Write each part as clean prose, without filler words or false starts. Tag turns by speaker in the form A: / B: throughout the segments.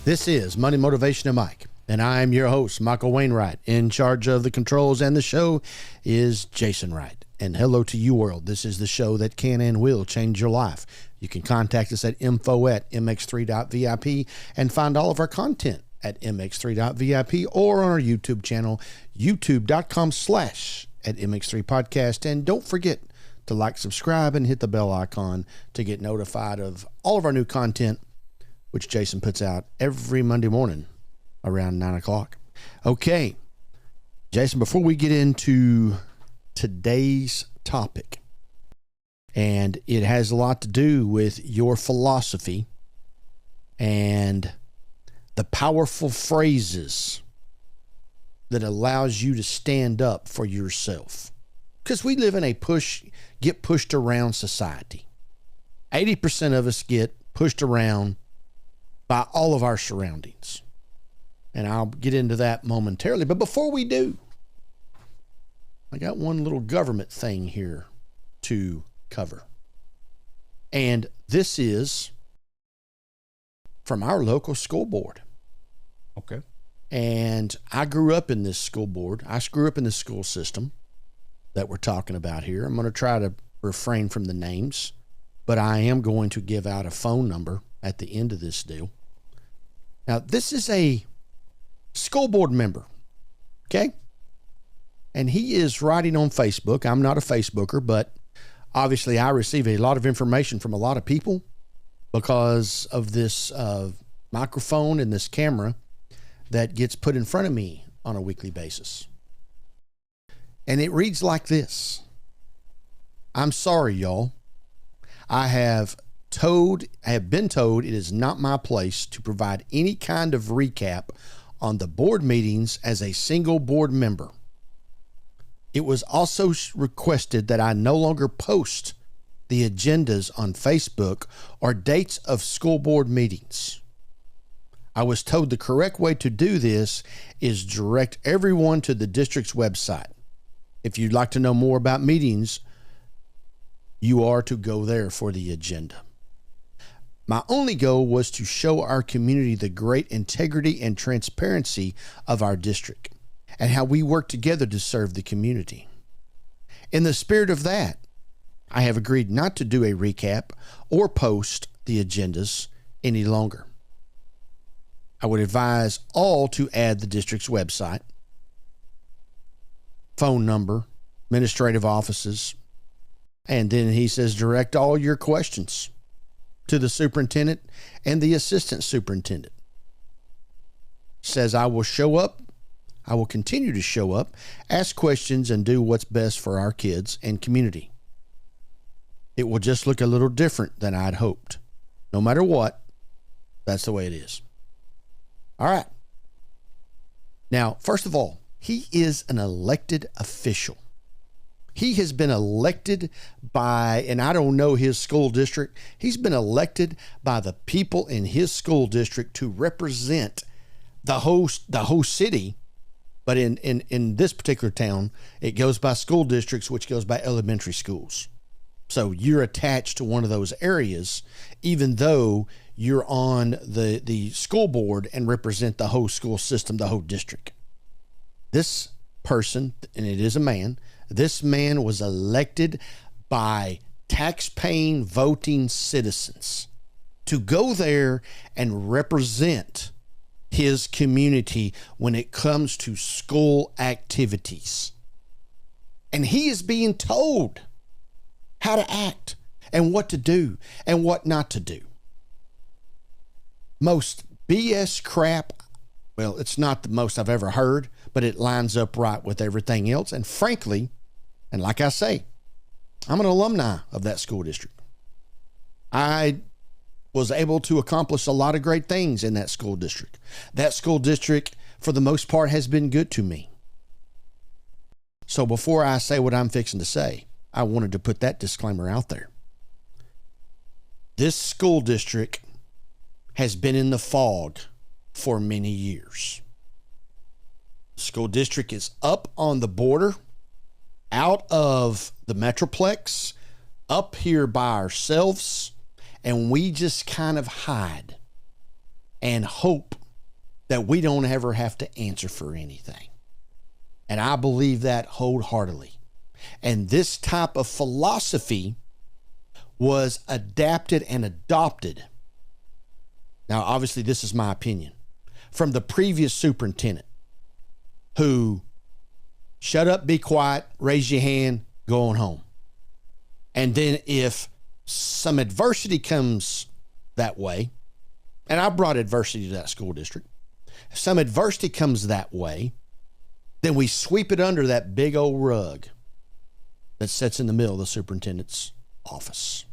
A: This is Money Motivation and Mike, and I'm your host, Michael Wainwright. In charge of the controls and the show is Jason Wright. And hello to you, world. This is the show that can and will change your life. You can contact us at info@mx3.vip and find all of our content at mx3.vip or on our YouTube channel, youtube.com/@MX3 Podcast. And don't forget to like, subscribe, and hit the bell icon to get notified of all of our new content, which Jason puts out every Monday morning around 9 o'clock. Okay, Jason, before we get into today's topic, and it has a lot to do with your philosophy and the powerful phrases that allows you to stand up for yourself. Because we live in a get pushed around society. 80% of us get pushed around by all of our surroundings. And I'll get into that momentarily. But before we do, I got one little government thing here to cover. And this is from our local school board.
B: Okay.
A: And I grew up in this school board. I grew up in the school system that we're talking about here. I'm going to try to refrain from the names, but I am going to give out a phone number at the end of this deal. Now, this is a school board member, okay? And he is writing on Facebook. I'm not a Facebooker, but obviously I receive a lot of information from a lot of people because of this microphone and this camera that gets put in front of me on a weekly basis. And it reads like this. I'm sorry, y'all. I have been told it is not my place to provide any kind of recap on the board meetings as a single board member. It was also requested that I no longer post the agendas on Facebook or dates of school board meetings. I was told the correct way to do this is direct everyone to the district's website. If you'd like to know more about meetings, you are to go there for the agenda. My only goal was to show our community the great integrity and transparency of our district and how we work together to serve the community. In the spirit of that, I have agreed not to do a recap or post the agendas any longer. I would advise all to add the district's website, phone number, administrative offices, and then he says direct all your questions to the superintendent and the assistant superintendent. Says I will show up, I will continue to show up, ask questions, and do what's best for our kids and community. It will just look a little different than I'd hoped. No matter what, that's the way it is. All right. Now, first of all, he is an elected official. He has been elected by, and I don't know his school district, he's been elected by the people in his school district to represent the whole city. But in this particular town, it goes by school districts, which goes by elementary schools. So you're attached to one of those areas, even though you're on the school board and represent the whole school system, the whole district. This person, and it is a man, this man was elected by tax-paying voting citizens to go there and represent his community when it comes to school activities. And he is being told how to act and what to do and what not to do. Most BS crap. Well, it's not the most I've ever heard, but it lines up right with everything else. And frankly, and like I say, I'm an alumni of that school district. I was able to accomplish a lot of great things in that school district. That school district, for the most part, has been good to me. So before I say what I'm fixing to say, I wanted to put that disclaimer out there. This school district has been in the fog for many years. The school district is up on the border, out of the Metroplex, up here by ourselves, and we just kind of hide. and hope that we don't ever have to answer for anything. And I believe that wholeheartedly. And this type of philosophy was adapted and adopted. Now, obviously, this is my opinion, from the previous superintendent, who shut up, be quiet, raise your hand, go on home. And then if some adversity comes that way, and I brought adversity to that school district, if some adversity comes that way, then we sweep it under that big old rug that sits in the middle of the superintendent's office.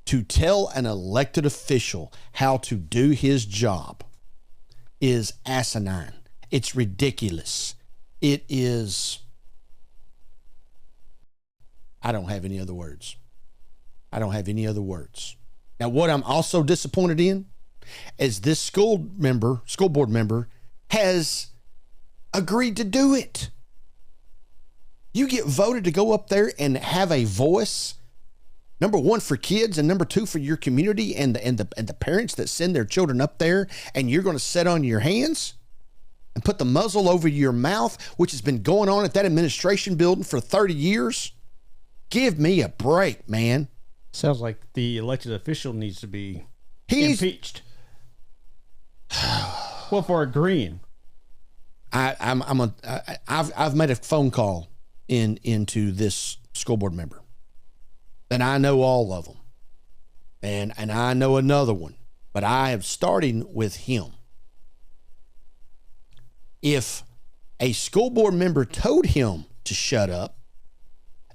A: To tell an elected official how to do his job is asinine. It's ridiculous. It is, I don't have any other words. I don't have any other words. Now, what I'm also disappointed in is this school board member has agreed to do it. You get voted to go up there and have a voice, number one, for kids, and number two, for your community and the parents that send their children up there, and you're going to sit on your hands and put the muzzle over your mouth, which has been going on at that administration building for 30 years. Give me a break, man.
B: Sounds like the elected official needs to be impeached. Well, for agreeing.
A: I've made a phone call into this school board member, and I know all of them, and I know another one, but I am starting with him. If a school board member told him to shut up,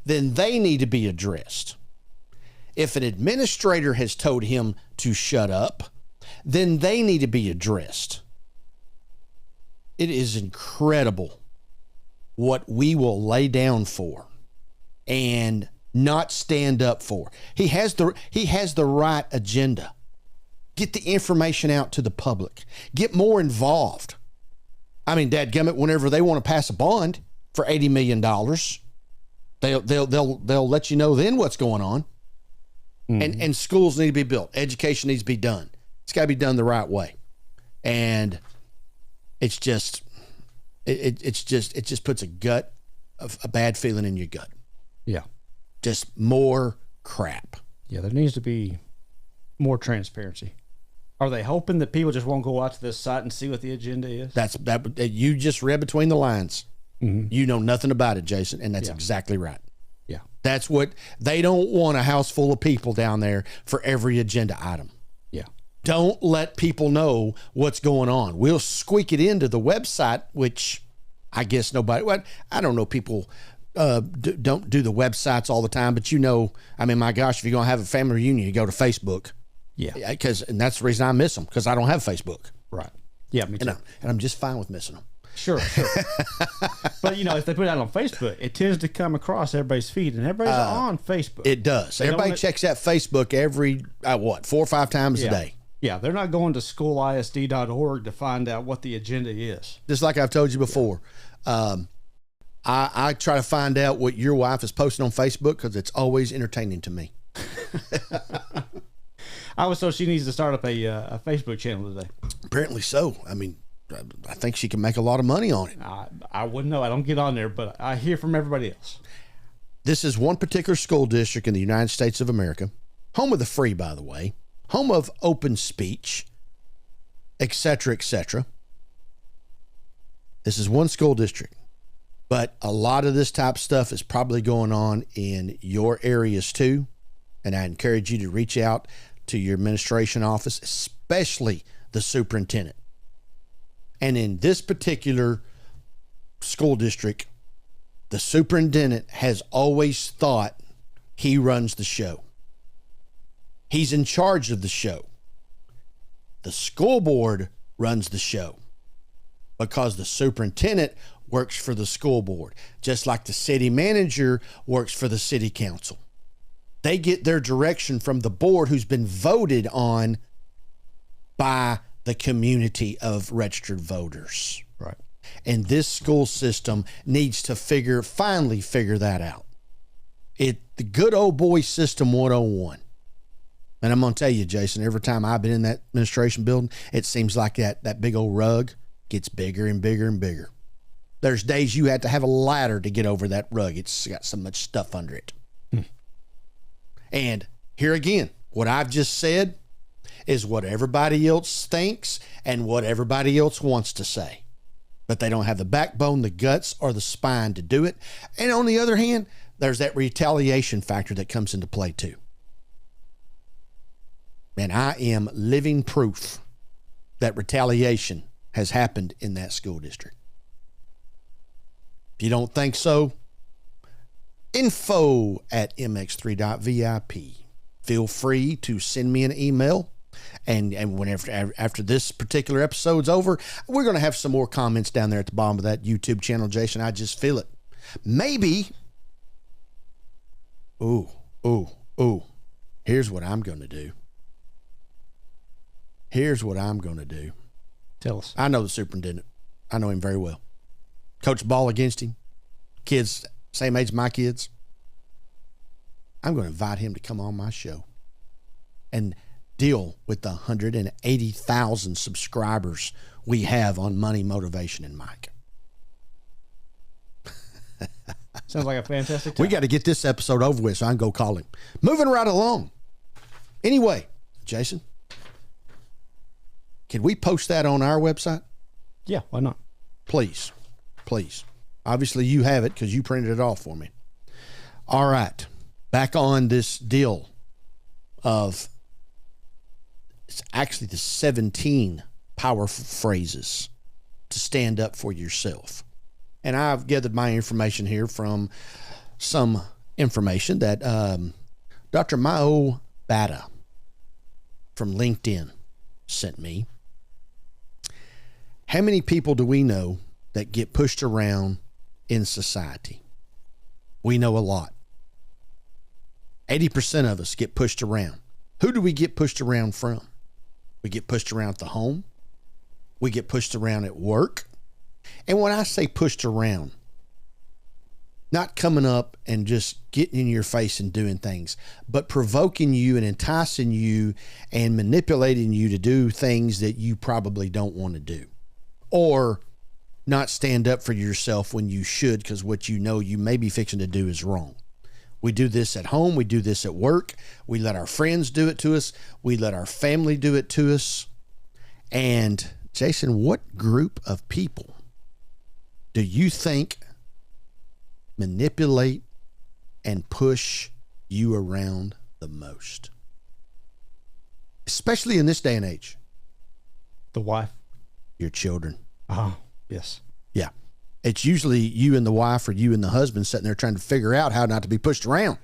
A: then they need to be addressed. If an administrator has told him to shut up, then they need to be addressed. It is incredible what we will lay down for and not stand up for. He has the right agenda. Get the information out to the public. Get more involved. I mean, dadgummit, whenever they want to pass a bond for $80 million, they'll let you know then what's going on. Mm-hmm. And schools need to be built. Education needs to be done. It's got to be done the right way. And it's just, it just puts a bad feeling in your gut.
B: Yeah.
A: Just more crap.
B: Yeah, there needs to be more transparency. Are they hoping that people just won't go out to this site and see what the agenda is?
A: That you just read between the lines. Mm-hmm. You know nothing about it, Jason, and that's exactly right.
B: Yeah.
A: That's what they don't want, a house full of people down there for every agenda item.
B: Yeah.
A: Don't let people know what's going on. We'll squeak it into the website, which I guess nobody, well, I don't know, people don't do the websites all the time, but I mean, my gosh, if you're going to have a family reunion, you go to Facebook.
B: Yeah.
A: And that's the reason I miss them, because I don't have Facebook.
B: Right. Yeah, me too.
A: And I'm just fine with missing them.
B: Sure. But, if they put it out on Facebook, it tends to come across everybody's feed, and everybody's on Facebook.
A: It does. Everybody checks out Facebook every, 4 or 5 times a day.
B: Yeah, they're not going to schoolisd.org to find out what the agenda is.
A: Just like I've told you before, I try to find out what your wife is posting on Facebook because it's always entertaining to me.
B: I was told she needs to start up a Facebook channel today.
A: Apparently so. I mean, I think she can make a lot of money on it.
B: I wouldn't know. I don't get on there, but I hear from everybody else.
A: This is one particular school district in the United States of America, home of the free, by the way, home of open speech, etc., etc. This is one school district, but a lot of this type of stuff is probably going on in your areas too, and I encourage you to reach out to your administration office, especially the superintendent. And in this particular school district, the superintendent has always thought he runs the show. He's in charge of the show. The school board runs the show because the superintendent works for the school board, just like the city manager works for the city council. They get their direction from the board, who's been voted on by the community of registered voters.
B: Right.
A: And this school system needs to finally figure that out. The good old boy system 101. And I'm going to tell you, Jason, every time I've been in that administration building, it seems like that big old rug gets bigger and bigger and bigger. There's days you had to have a ladder to get over that rug. It's got so much stuff under it. And here again, what I've just said is what everybody else thinks and what everybody else wants to say. But they don't have the backbone, the guts, or the spine to do it. And on the other hand, there's that retaliation factor that comes into play too. And I am living proof that retaliation has happened in that school district. If you don't think so, info@mx3.vip. Feel free to send me an email. And whenever after this particular episode's over, we're going to have some more comments down there at the bottom of that YouTube channel, Jason. I just feel it. Maybe. Ooh. Here's what I'm going to do.
B: Tell us.
A: I know the superintendent. I know him very well. Coach ball against him. Kids same age as my kids. I'm going to invite him to come on my show and deal with the 180,000 subscribers we have on Money, Motivation, and Mike.
B: Sounds like a fantastic time.
A: We got to get this episode over with so I can go call him. Moving right along. Anyway, Jason, can we post that on our website?
B: Yeah, why not?
A: Please. Obviously, you have it because you printed it off for me. All right. Back on this deal of, it's actually the 17 powerful phrases to stand up for yourself. And I've gathered my information here from some information that Dr. Mao Bata from LinkedIn sent me. How many people do we know that get pushed around in society? We know a lot. 80% of us get pushed around. Who do we get pushed around from? We get pushed around at the home. We get pushed around at work. And when I say pushed around, not coming up and just getting in your face and doing things, but provoking you and enticing you and manipulating you to do things that you probably don't want to do. Or not stand up for yourself when you should because what you know you may be fixing to do is wrong. We do this at home. We do this at work. We let our friends do it to us. We let our family do it to us. And Jason, what group of people do you think manipulate and push you around the most? Especially in this day and age.
B: The wife.
A: Your children.
B: Oh, yes.
A: Yeah. It's usually you and the wife or you and the husband sitting there trying to figure out how not to be pushed around.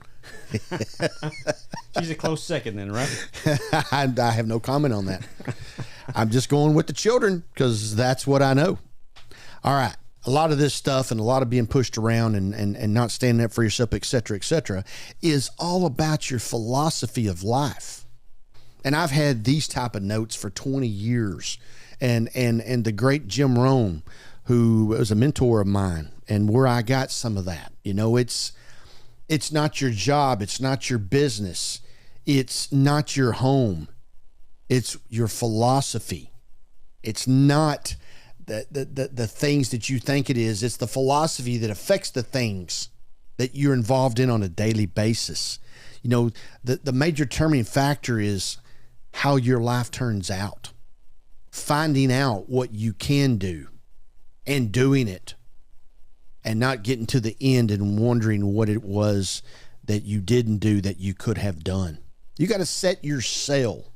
B: She's a close second then, right?
A: I have no comment on that. I'm just going with the children because that's what I know. All right. A lot of this stuff and a lot of being pushed around and not standing up for yourself, et cetera, is all about your philosophy of life. And I've had these type of notes for 20 years. And the great Jim Rohn, who was a mentor of mine, and where I got some of that. You know, it's not your job. It's not your business. It's not your home. It's your philosophy. It's not the things that you think it is. It's the philosophy that affects the things that you're involved in on a daily basis. You know, the major determining factor is how your life turns out. Finding out what you can do and doing it and not getting to the end and wondering what it was that you didn't do that you could have done. You got to set your sail,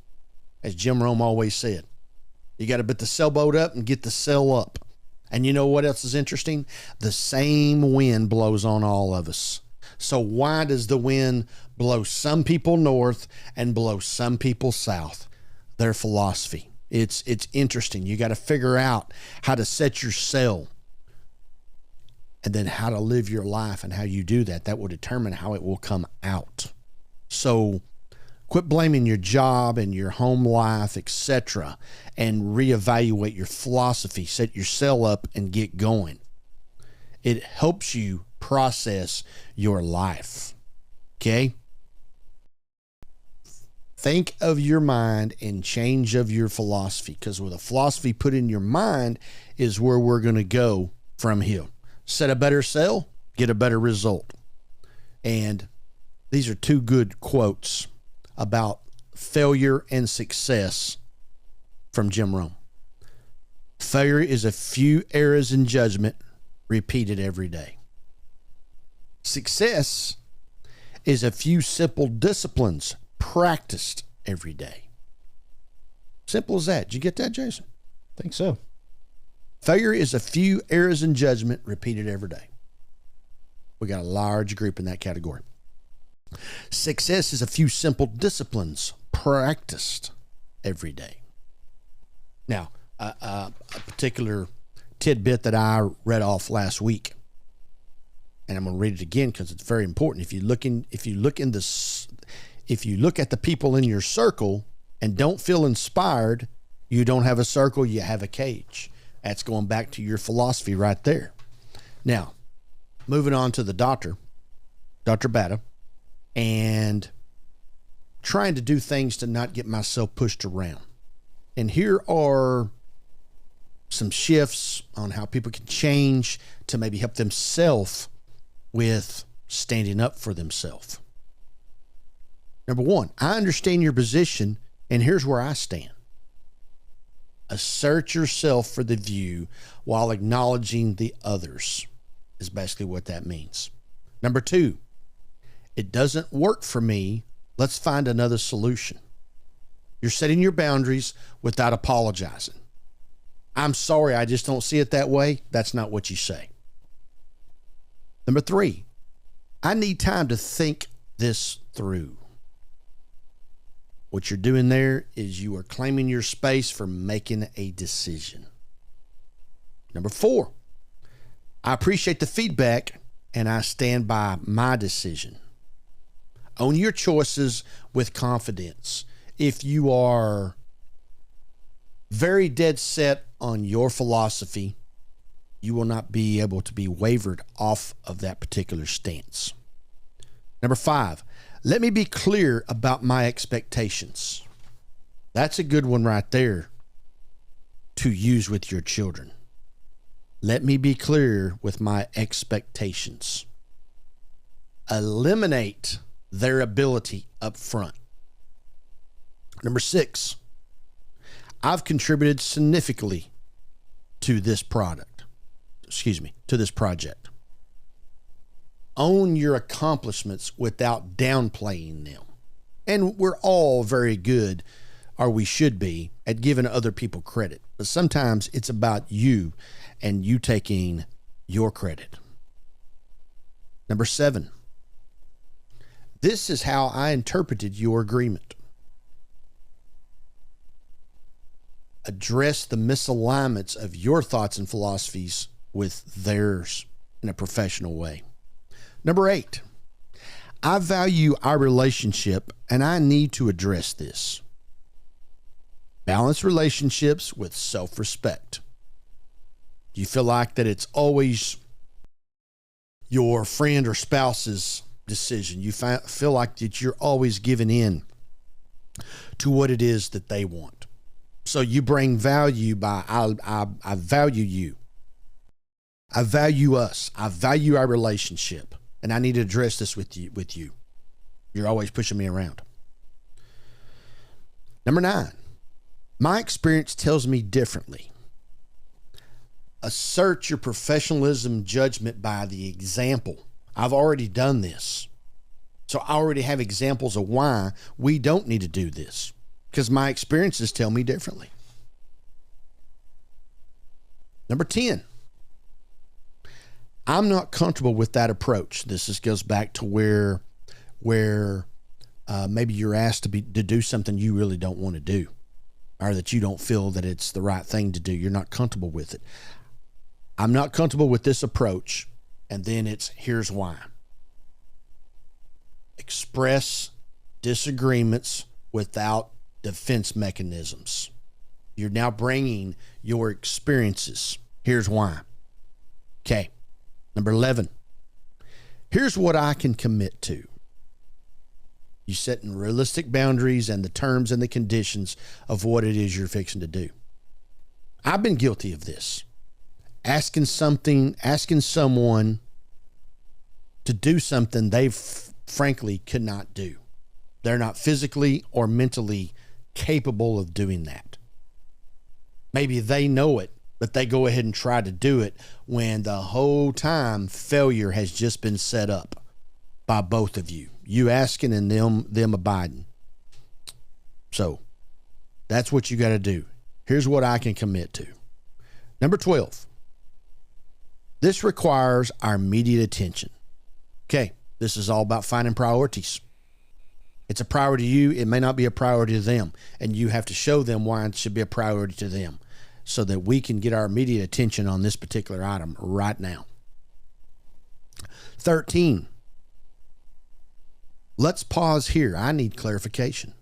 A: as Jim Rome always said. You got to put the sailboat up and get the sail up. And you know what else is interesting? The same wind blows on all of us. So why does the wind blow some people north and blow some people south? Their philosophy. It's interesting. You got to figure out how to set your sail and then how to live your life, and how you do that. That will determine how it will come out. So quit blaming your job and your home life, etc., and reevaluate your philosophy. Set your sail up and get going. It helps you process your life. Okay? Think of your mind and change of your philosophy, because with a philosophy put in your mind is where we're going to go from here. Set a better sail, get a better result. And these are two good quotes about failure and success from Jim Rohn. Failure is a few errors in judgment repeated every day. Success is a few simple disciplines practiced every day. Simple as that. Did you get that, Jason?
B: I think so.
A: Failure is a few errors in judgment repeated every day. We got a large group in that category. Success is a few simple disciplines practiced every day. Now, a particular tidbit that I read off last week, and I'm going to read it again because it's very important. If you look at the people in your circle and don't feel inspired, you don't have a circle, you have a cage. That's going back to your philosophy right there. Now, moving on to the Dr. Bata, and trying to do things to not get myself pushed around. And here are some shifts on how people can change to maybe help themselves with standing up for themselves. Number one, I understand your position, and here's where I stand. Assert yourself for the view while acknowledging the others is basically what that means. Number two, it doesn't work for me. Let's find another solution. You're setting your boundaries without apologizing. I'm sorry, I just don't see it that way. That's not what you say. Number three, I need time to think this through. What you're doing there is you are claiming your space for making a decision. Number four, I appreciate the feedback and I stand by my decision. Own your choices with confidence. If you are very dead set on your philosophy, you will not be able to be wavered off of that particular stance. Number five, let me be clear about my expectations. That's a good one right there to use with your children. Let me be clear with my expectations. Eliminate their ability up front. Number six, I've contributed significantly to this project. Own your accomplishments without downplaying them. And we're all very good, or we should be, at giving other people credit. But sometimes it's about you and you taking your credit. Number seven, this is how I interpreted your agreement. Address the misalignments of your thoughts and philosophies with theirs in a professional way. Number eight, I value our relationship and I need to address this. Balance relationships with self-respect. Do you feel like that it's always your friend or spouse's decision? You feel like that you're always giving in to what it is that they want. So you bring value by, I value you. I value us. I value our relationship. And I need to address this with you. You're always pushing me around. Number nine, my experience tells me differently. Assert your professionalism judgment by the example. I've already done this. So I already have examples of why we don't need to do this, because my experiences tell me differently. Number 10, I'm not comfortable with that approach. This goes back to where maybe you're asked to do something you really don't want to do, or that you don't feel that it's the right thing to do. You're not comfortable with it. I'm not comfortable with this approach, and then it's here's why. Express disagreements without defense mechanisms. You're now bringing your experiences. Here's why. Okay. Number 11. Here's what I can commit to. You setting realistic boundaries and the terms and the conditions of what it is you're fixing to do. I've been guilty of this. Asking someone to do something they frankly could not do. They're not physically or mentally capable of doing that. Maybe they know it, but they go ahead and try to do it when the whole time failure has just been set up by both of you. You asking and them abiding. So that's what you got to do. Here's what I can commit to. Number 12. This requires our immediate attention. Okay, this is all about finding priorities. It's a priority to you. It may not be a priority to them. And you have to show them why it should be a priority to them so that we can get our immediate attention on this particular item right now. 13. Let's pause here. I need clarification.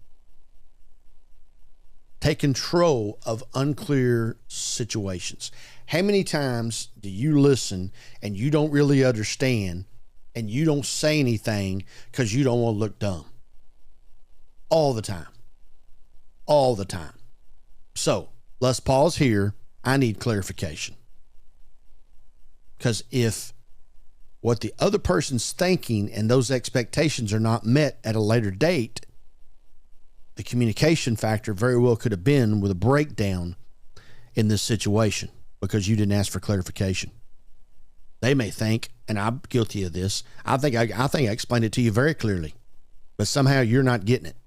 A: Take control of unclear situations. How many times do you listen and you don't really understand and you don't say anything because you don't want to look dumb? All the time. All the time. So let's pause here. I need clarification. Because if what the other person's thinking and those expectations are not met at a later date, the communication factor very well could have been with a breakdown in this situation because you didn't ask for clarification. They may think, and I'm guilty of this, I think I explained it to you very clearly, but somehow you're not getting it.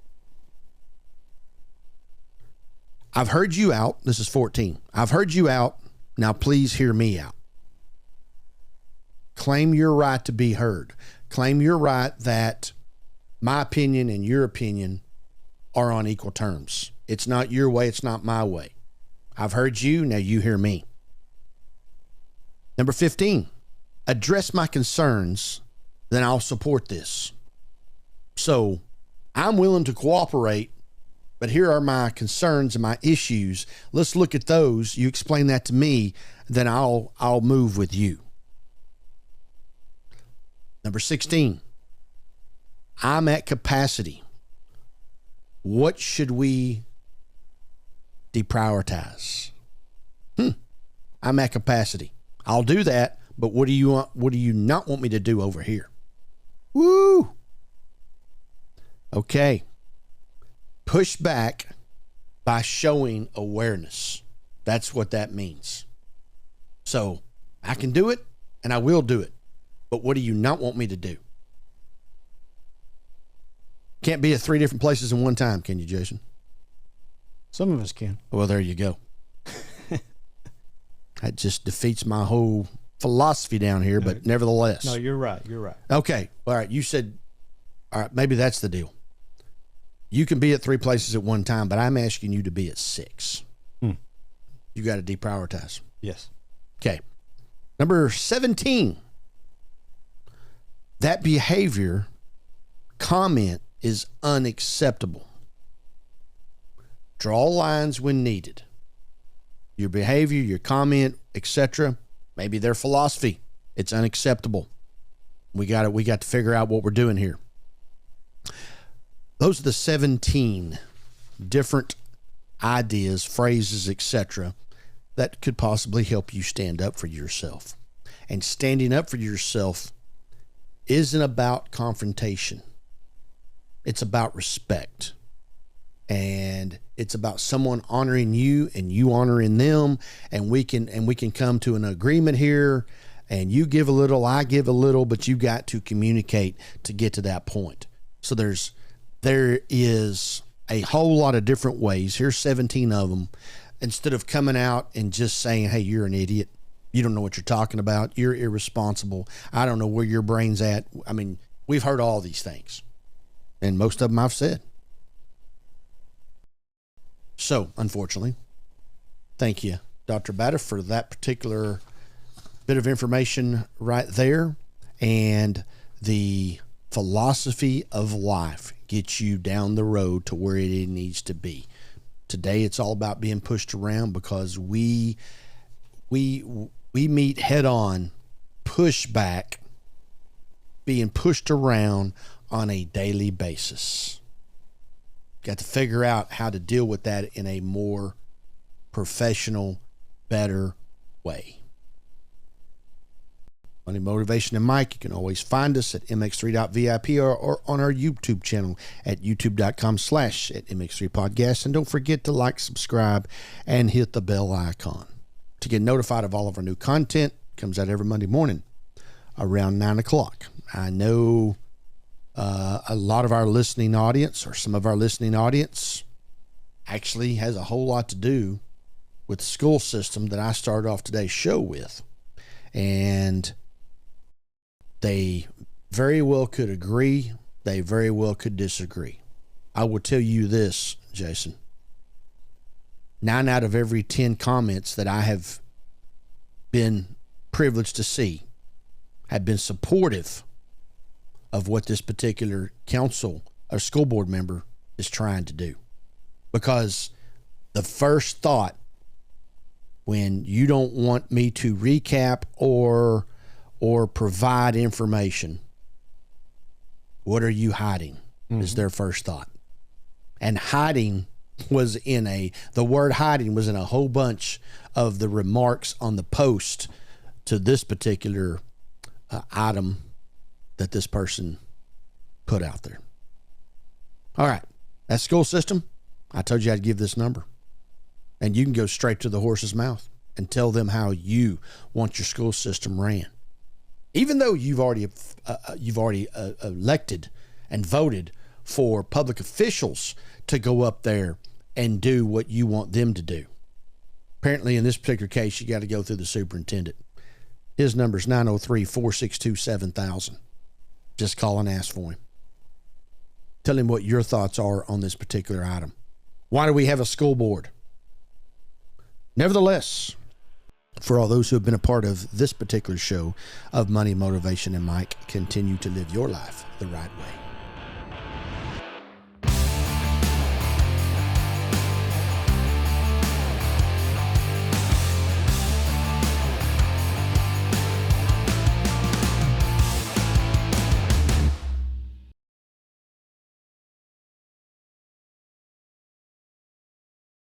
A: I've heard you out. This is 14. I've heard you out. Now please hear me out. Claim your right to be heard. Claim your right that my opinion and your opinion are on equal terms. It's not your way. It's not my way. I've heard you. Now you hear me. Number 15, address my concerns. Then I'll support this. So I'm willing to cooperate, but here are my concerns and my issues. Let's look at those. You explain that to me, then I'll move with you. Number 16, I'm at capacity. What should we deprioritize? I'm at capacity. I'll do that, but what do you want? What do you not want me to do over here? Woo! Okay. Push back by showing awareness. That's what that means. So I can do it and I will do it. But what do you not want me to do? Can't be at 3 different places in one time, can you, Jason?
B: Some of us can.
A: Well, there you go. That just defeats my whole philosophy down here, but nevertheless.
B: No, you're right. You're right.
A: Okay. All right. You said, all right, maybe that's the deal. You can be at 3 places at one time, but I'm asking you to be at 6. You got to deprioritize.
B: Yes.
A: Okay. Number 17. That behavior, comment is unacceptable. Draw lines when needed. Your behavior, your comment, etc. Maybe their philosophy. It's unacceptable. We got to figure out what we're doing here. Those are the 17 different ideas, phrases, etc. that could possibly help you stand up for yourself. And standing up for yourself isn't about confrontation. It's about respect. And it's about someone honoring you and you honoring them, and we can come to an agreement here, and you give a little, I give a little, but you got to communicate to get to that point. So there is a whole lot of different ways. Here's 17 of them. Instead of coming out and just saying, hey, you're an idiot, you don't know what you're talking about, you're irresponsible, I don't know where your brain's at. I mean, we've heard all these things, and most of them I've said. So, unfortunately, thank you, Dr. Batta, for that particular bit of information right there. And the philosophy of life gets you down the road to where it needs to be. Today, it's all about being pushed around because we meet head on pushback, being pushed around on a daily basis. Got to figure out how to deal with that in a more professional, better way. Money Motivation and Mike, you can always find us at mx3.vip or on our YouTube channel at youtube.com/MX3 Podcast. And don't forget to like, subscribe, and hit the bell icon to get notified of all of our new content. Comes out every Monday morning around 9 o'clock. I know a lot of our listening audience, or some of our listening audience, actually has a whole lot to do with the school system that I started off today's show with. And they very well could agree. They very well could disagree. I will tell you this, Jason. 9 out of every 10 comments that I have been privileged to see have been supportive of what this particular council or school board member is trying to do. Because the first thought, when you don't want me to recap or provide information, what are you hiding? Is their first thought. And hiding was the word hiding was in a whole bunch of the remarks on the post to this particular item that this person put out there. All right. That school system, I told you I'd give this number. And you can go straight to the horse's mouth and tell them how you want your school system ran. Even though you've already elected and voted for public officials to go up there and do what you want them to do. Apparently, in this particular case, you got to go through the superintendent. His number is 903-462-7000. Just call and ask for him. Tell him what your thoughts are on this particular item. Why do we have a school board? Nevertheless, for all those who have been a part of this particular show of Money, Motivation, and Mike, continue to live your life the right way.